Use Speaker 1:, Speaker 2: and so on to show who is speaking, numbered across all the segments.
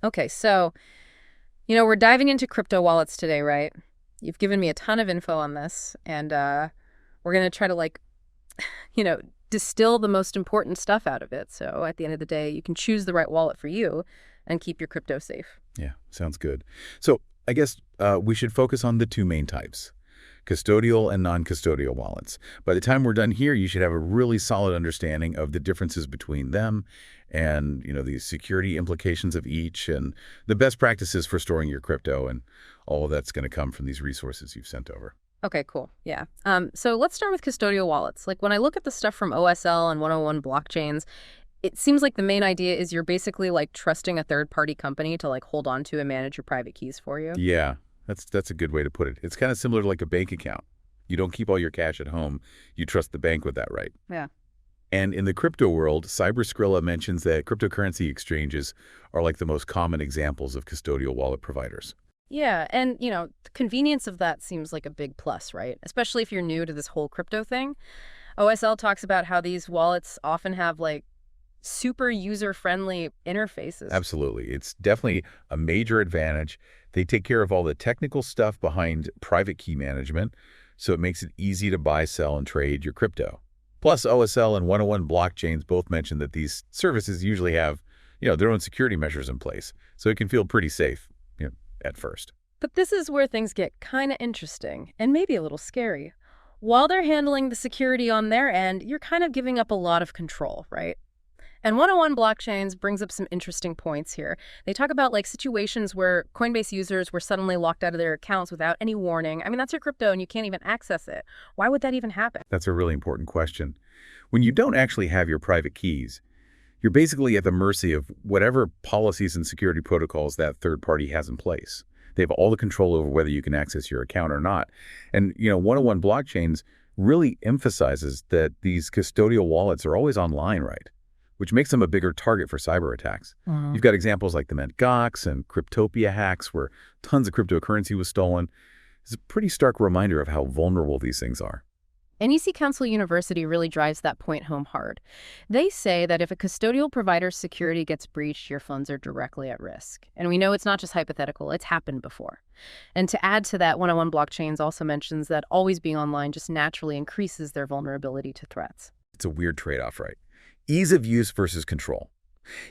Speaker 1: Okay, so, we're diving into crypto wallets today, right? You've given me a ton of info on this, and we're going to try to, you know, distill the most important stuff out of it. So at the end of the day, you can choose the right wallet for you and keep your crypto safe.
Speaker 2: Yeah, sounds good. So I guess we should focus on the two main types, custodial and non-custodial wallets. By the time we're done here, you should have a really solid understanding of the differences between them and, the security implications of each and the best practices for storing your crypto, and all of that's going to come from these resources you've sent over.
Speaker 1: Okay, cool. Yeah. So let's start with custodial wallets. Like when I look at the stuff from OSL and 101 blockchains, it seems like the main idea is you're basically like trusting a third-party company to like hold on to and manage your private keys for you.
Speaker 2: Yeah, that's a good way to put it. It's kind of similar to like a bank account. You don't keep all your cash at home. You trust the bank with that, right?
Speaker 1: Yeah.
Speaker 2: And in the crypto world, Cyberskrilla mentions that cryptocurrency exchanges are like the most common examples of custodial wallet providers.
Speaker 1: Yeah, and the convenience of that seems like a big plus, right? Especially if you're new to this whole crypto thing. OSL talks about how these wallets often have like super user-friendly interfaces.
Speaker 2: Absolutely. It's definitely a major advantage. They take care of all the technical stuff behind private key management, so it makes it easy to buy, sell, and trade your crypto. Plus, OSL and 101 blockchains both mention that these services usually have, their own security measures in place, so it can feel pretty safe, at first.
Speaker 1: But this is where things get kind of interesting and maybe a little scary. While they're handling the security on their end, you're kind of giving up a lot of control, right? And 101 blockchains brings up some interesting points here. They talk about like situations where Coinbase users were suddenly locked out of their accounts without any warning. I mean, that's your crypto and you can't even access it. Why would that even happen?
Speaker 2: That's a really important question. When you don't actually have your private keys, you're basically at the mercy of whatever policies and security protocols that third party has in place. They have all the control over whether you can access your account or not. And, 101 blockchains really emphasizes that these custodial wallets are always online, right? Which makes them a bigger target for cyber attacks. You've got examples like the Mt. Gox and Cryptopia hacks where tons of cryptocurrency was stolen. It's a pretty stark reminder of how vulnerable these things are.
Speaker 1: NEC Council University really drives that point home hard. They say that if a custodial provider's security gets breached, your funds are directly at risk. And we know it's not just hypothetical, it's happened before. And to add to that, 101 Blockchains also mentions that always being online just naturally increases their vulnerability to threats.
Speaker 2: It's a weird trade-off, right? Ease of use versus control.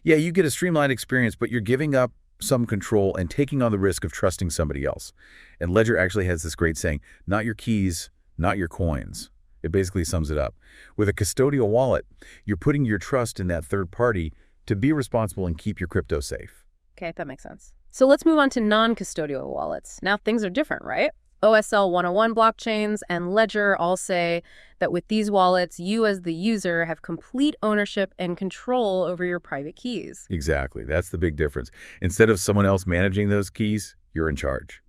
Speaker 2: Yeah, you get a streamlined experience, but you're giving up some control and taking on the risk of trusting somebody else. And Ledger actually has this great saying, not your keys, not your coins. It basically sums it up. With a custodial wallet, you're putting your trust in that third party to be responsible and keep your crypto safe.
Speaker 1: Okay, that makes sense. So let's move on to non-custodial wallets. Now things are different, right? OSL 101 blockchains and Ledger all say that with these wallets, you as the user have complete ownership and control over your private keys.
Speaker 2: Exactly. That's the big difference. Instead of someone else managing those keys, you're in charge.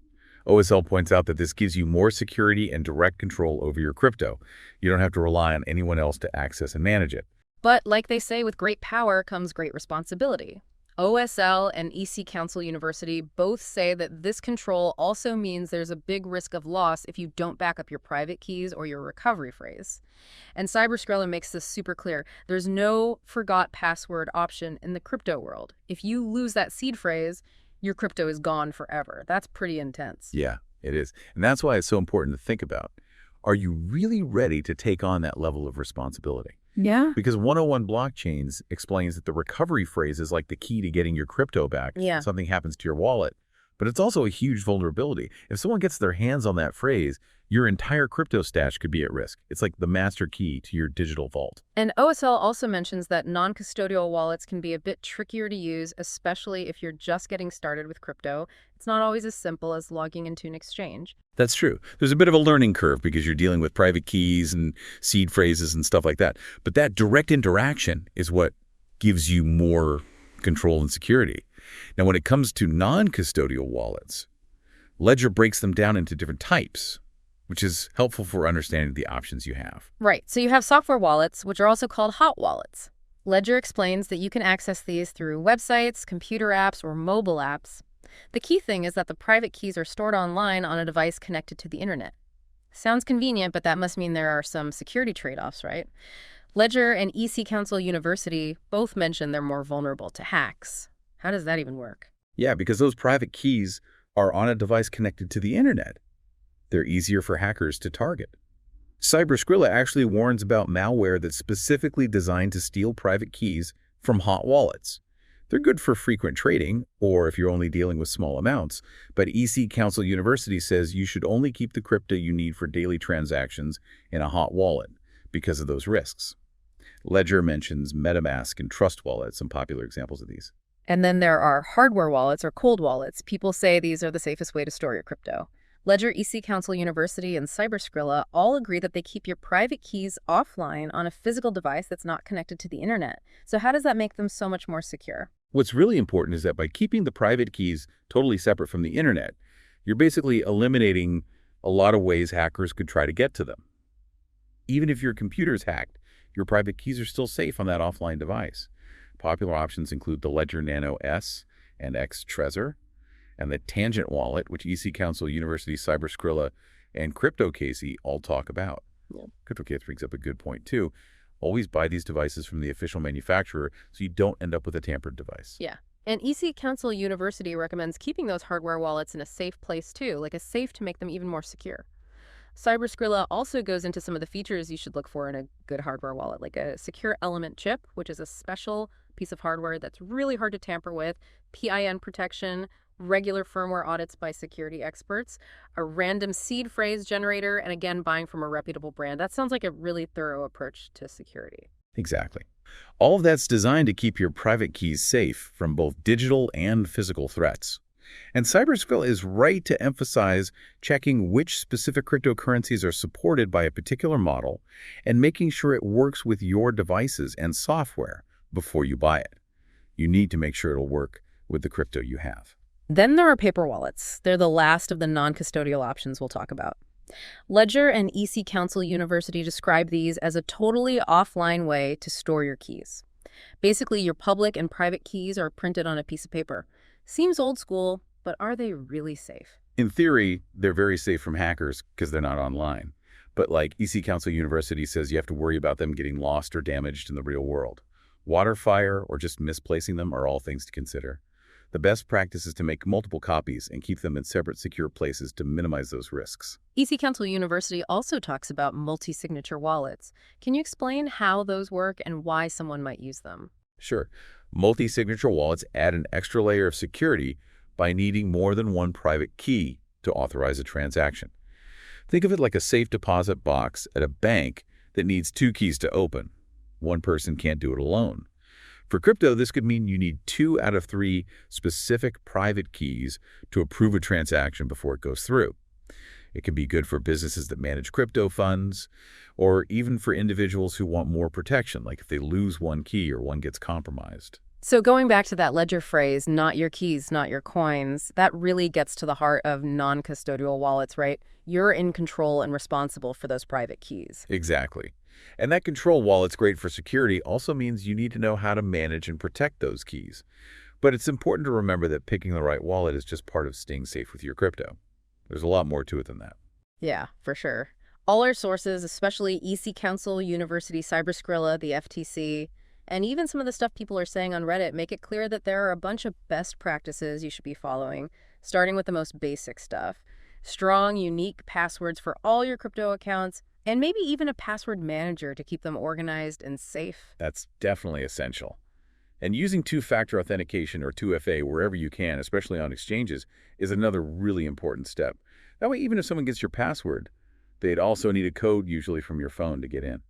Speaker 2: OSL points out that this gives you more security and direct control over your crypto. You don't have to rely on anyone else to access and manage it.
Speaker 1: But like they say, with great power comes great responsibility. OSL and EC Council University both say that this control also means there's a big risk of loss if you don't back up your private keys or your recovery phrase. And Cyberskrella makes this super clear. There's no forgot password option in the crypto world. If you lose that seed phrase, your crypto is gone forever. That's pretty intense.
Speaker 2: Yeah, it is. And that's why it's so important to think about. Are you really ready to take on that level of responsibility?
Speaker 1: Yeah.
Speaker 2: Because 101 blockchains explains that the recovery phrase is like the key to getting your crypto back
Speaker 1: Yeah.
Speaker 2: if something happens to your wallet. But it's also a huge vulnerability. If someone gets their hands on that phrase, your entire crypto stash could be at risk. It's like the master key to your digital vault.
Speaker 1: And OSL also mentions that non-custodial wallets can be a bit trickier to use, especially if you're just getting started with crypto. It's not always as simple as logging into an exchange.
Speaker 2: That's true. There's a bit of a learning curve because you're dealing with private keys and seed phrases and stuff like that. But that direct interaction is what gives you more control and security. Now, when it comes to non-custodial wallets, Ledger breaks them down into different types, which is helpful for understanding the options you have.
Speaker 1: Right, so you have software wallets, which are also called hot wallets. Ledger explains that you can access these through websites, computer apps, or mobile apps. The key thing is that the private keys are stored online on a device connected to the internet. Sounds convenient, but that must mean there are some security trade-offs, right? Ledger and EC Council University both mention they're more vulnerable to hacks. How does that even work?
Speaker 2: Yeah, because those private keys are on a device connected to the internet. They're easier for hackers to target. Cyberscrilla actually warns about malware that's specifically designed to steal private keys from hot wallets. They're good for frequent trading, or if you're only dealing with small amounts, but EC Council University says you should only keep the crypto you need for daily transactions in a hot wallet because of those risks. Ledger mentions MetaMask and Trust Wallet, some popular examples of these.
Speaker 1: And then there are hardware wallets or cold wallets. People say these are the safest way to store your crypto. Ledger, EC Council University, and Cyberscrilla all agree that they keep your private keys offline on a physical device that's not connected to the internet. So how does that make them so much more secure?
Speaker 2: What's really important is that by keeping the private keys totally separate from the internet, you're basically eliminating a lot of ways hackers could try to get to them. Even if your computer's hacked, your private keys are still safe on that offline device. Popular options include the Ledger Nano S and X Trezor, and the Tangent Wallet, which EC Council, University, Cyberscrilla, and CryptoCasey all talk about.
Speaker 1: Yeah.
Speaker 2: CryptoCasey brings up a good point, too. Always buy these devices from the official manufacturer so you don't end up with a tampered device.
Speaker 1: Yeah. And EC Council University recommends keeping those hardware wallets in a safe place too, like a safe to make them even more secure. Cyberscrilla also goes into some of the features you should look for in a good hardware wallet, like a secure element chip, which is a special piece of hardware that's really hard to tamper with, PIN protection, regular firmware audits by security experts, a random seed phrase generator, and again, buying from a reputable brand. That sounds like a really thorough approach to security.
Speaker 2: Exactly. All of that's designed to keep your private keys safe from both digital and physical threats. And Cyberscrilla is right to emphasize checking which specific cryptocurrencies are supported by a particular model and making sure it works with your devices and software before you buy it. You need to make sure it'll work with the crypto you have.
Speaker 1: Then there are paper wallets. They're the last of the non-custodial options we'll talk about. Ledger and EC Council University describe these as a totally offline way to store your keys. Basically, your public and private keys are printed on a piece of paper. Seems old school, but are they really safe?
Speaker 2: In theory, they're very safe from hackers because they're not online. But like EC Council University says, you have to worry about them getting lost or damaged in the real world. Water, fire, or just misplacing them are all things to consider. The best practice is to make multiple copies and keep them in separate secure places to minimize those risks.
Speaker 1: EC Council University also talks about multi-signature wallets. Can you explain how those work and why someone might use them?
Speaker 2: Sure, multi-signature wallets add an extra layer of security by needing more than one private key to authorize a transaction. Think of it like a safe deposit box at a bank that needs two keys to open. One person can't do it alone. For crypto, this could mean you need 2 out of 3 specific private keys to approve a transaction before it goes through. It can be good for businesses that manage crypto funds, or even for individuals who want more protection, like if they lose one key or one gets compromised.
Speaker 1: So going back to that Ledger phrase, not your keys, not your coins, that really gets to the heart of non-custodial wallets, right? You're in control and responsible for those private keys.
Speaker 2: Exactly. And that control, while it's great for security, also means you need to know how to manage and protect those keys. But it's important to remember that picking the right wallet is just part of staying safe with your crypto. There's a lot more to it than that.
Speaker 1: Yeah, for sure. All our sources, especially EC Council, University, Cyberscrilla, the FTC, and even some of the stuff people are saying on Reddit make it clear that there are a bunch of best practices you should be following, starting with the most basic stuff. Strong, unique passwords for all your crypto accounts, and maybe even a password manager to keep them organized and safe.
Speaker 2: That's definitely essential. And using two-factor authentication or 2FA wherever you can, especially on exchanges, is another really important step. That way, even if someone gets your password, they'd also need a code usually from your phone to get in.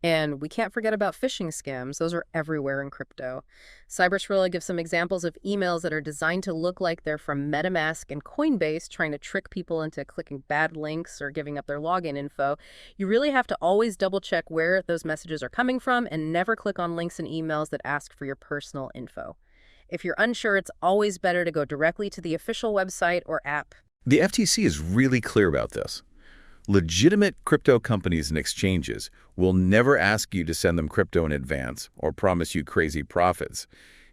Speaker 1: And we can't forget about phishing scams. Those are everywhere in crypto. Cyberscrilla gives some examples of emails that are designed to look like they're from MetaMask and Coinbase, trying to trick people into clicking bad links or giving up their login info. You really have to always double-check where those messages are coming from and never click on links and emails that ask for your personal info. If you're unsure, it's always better to go directly to the official website or app.
Speaker 2: The FTC is really clear about this. Legitimate crypto companies and exchanges will never ask you to send them crypto in advance or promise you crazy profits.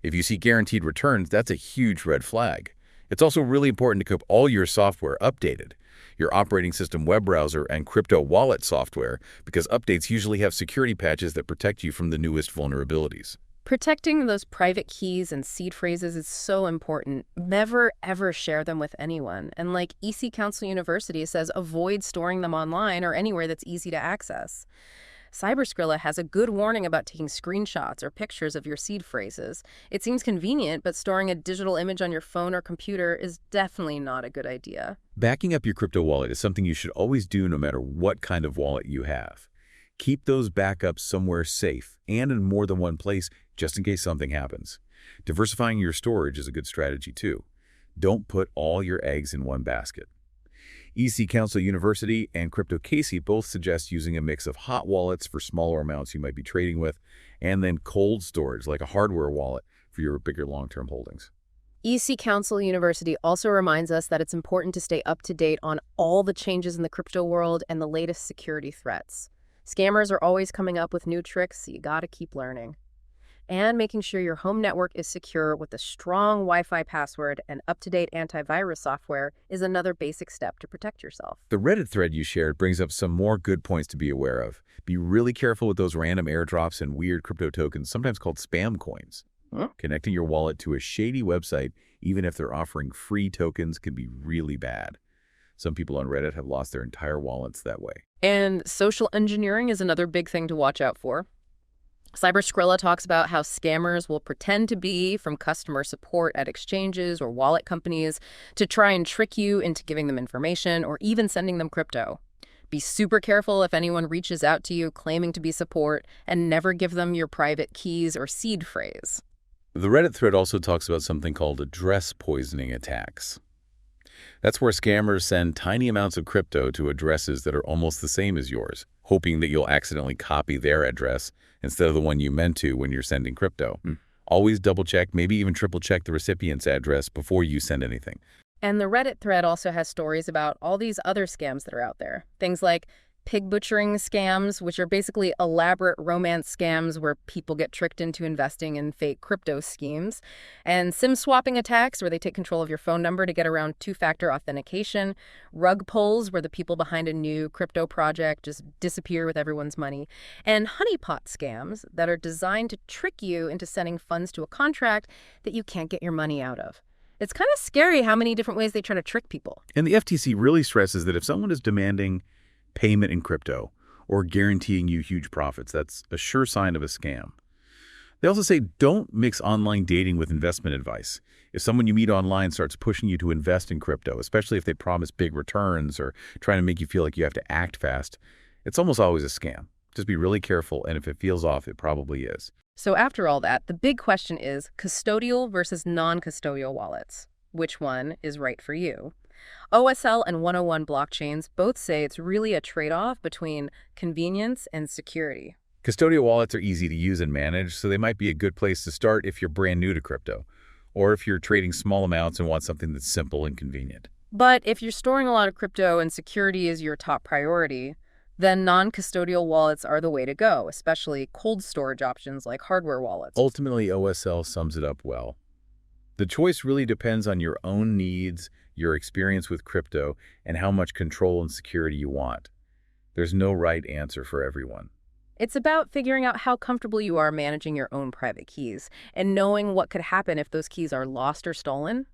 Speaker 2: If you see guaranteed returns, that's a huge red flag. It's also really important to keep all your software updated, your operating system, web browser, and crypto wallet software, because updates usually have security patches that protect you from the newest vulnerabilities.
Speaker 1: Protecting those private keys and seed phrases is so important. Never, ever share them with anyone. And like EC Council University says, avoid storing them online or anywhere that's easy to access. Cyberscrilla has a good warning about taking screenshots or pictures of your seed phrases. It seems convenient, but storing a digital image on your phone or computer is definitely not a good idea.
Speaker 2: Backing up your crypto wallet is something you should always do no matter what kind of wallet you have. Keep those backups somewhere safe and in more than one place just in case something happens. Diversifying your storage is a good strategy too. Don't put all your eggs in one basket. EC Council University and CryptoCasey both suggest using a mix of hot wallets for smaller amounts you might be trading with, and then cold storage like a hardware wallet for your bigger long-term holdings.
Speaker 1: EC Council University also reminds us that it's important to stay up to date on all the changes in the crypto world and the latest security threats. Scammers are always coming up with new tricks, so you gotta keep learning. And making sure your home network is secure with a strong Wi-Fi password and up-to-date antivirus software is another basic step to protect yourself.
Speaker 2: The Reddit thread you shared brings up some more good points to be aware of. Be really careful with those random airdrops and weird crypto tokens, sometimes called spam coins. Connecting your wallet to a shady website, even if they're offering free tokens, can be really bad. Some people on Reddit have lost their entire wallets that way.
Speaker 1: And social engineering is another big thing to watch out for. Cyberscrilla talks about how scammers will pretend to be from customer support at exchanges or wallet companies to try and trick you into giving them information or even sending them crypto. Be super careful if anyone reaches out to you claiming to be support, and never give them your private keys or seed phrase.
Speaker 2: The Reddit thread also talks about something called address poisoning attacks. That's where scammers send tiny amounts of crypto to addresses that are almost the same as yours, hoping that you'll accidentally copy their address instead of the one you meant to when you're sending crypto. Always double-check, maybe even triple-check the recipient's address before you send anything.
Speaker 1: And the Reddit thread also has stories about all these other scams that are out there. Things like pig butchering scams, which are basically elaborate romance scams where people get tricked into investing in fake crypto schemes, and SIM swapping attacks where they take control of your phone number to get around two-factor authentication, rug pulls where the people behind a new crypto project just disappear with everyone's money, and honeypot scams that are designed to trick you into sending funds to a contract that you can't get your money out of. It's kind of scary how many different ways they try to trick people.
Speaker 2: And the FTC really stresses that if someone is demanding payment in crypto or guaranteeing you huge profits, that's a sure sign of a scam. They also say don't mix online dating with investment advice. If someone you meet online starts pushing you to invest in crypto, especially if they promise big returns or trying to make you feel like you have to act fast, it's almost always a scam. Just be really careful, and if it feels off, it probably is.
Speaker 1: So after all that, the big question is custodial versus non-custodial wallets. Which one is right for you? OSL and 101 blockchains both say it's really a trade-off between convenience and security.
Speaker 2: Custodial wallets are easy to use and manage, so they might be a good place to start if you're brand new to crypto, or if you're trading small amounts and want something that's simple and convenient.
Speaker 1: But if you're storing a lot of crypto and security is your top priority, then non-custodial wallets are the way to go, especially cold storage options like hardware wallets.
Speaker 2: Ultimately, OSL sums it up well. The choice really depends on your own needs, your experience with crypto, and how much control and security you want. There's no right answer for everyone.
Speaker 1: It's about figuring out how comfortable you are managing your own private keys and knowing what could happen if those keys are lost or stolen.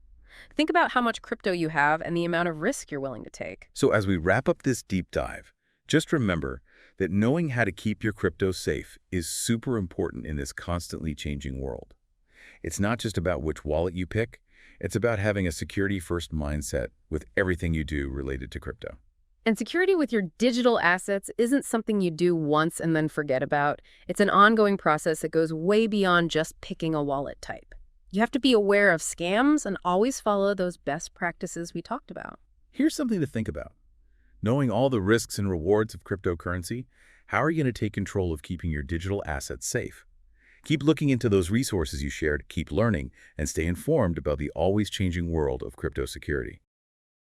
Speaker 1: Think about how much crypto you have and the amount of risk you're willing to take.
Speaker 2: So as we wrap up this deep dive, just remember that knowing how to keep your crypto safe is super important in this constantly changing world. It's not just about which wallet you pick. It's about having a security-first mindset with everything you do related to crypto.
Speaker 1: And security with your digital assets isn't something you do once and then forget about. It's an ongoing process that goes way beyond just picking a wallet type. You have to be aware of scams and always follow those best practices we talked about.
Speaker 2: Here's something to think about. Knowing all the risks and rewards of cryptocurrency, how are you going to take control of keeping your digital assets safe? Keep looking into those resources you shared, keep learning, and stay informed about the always changing world of crypto security.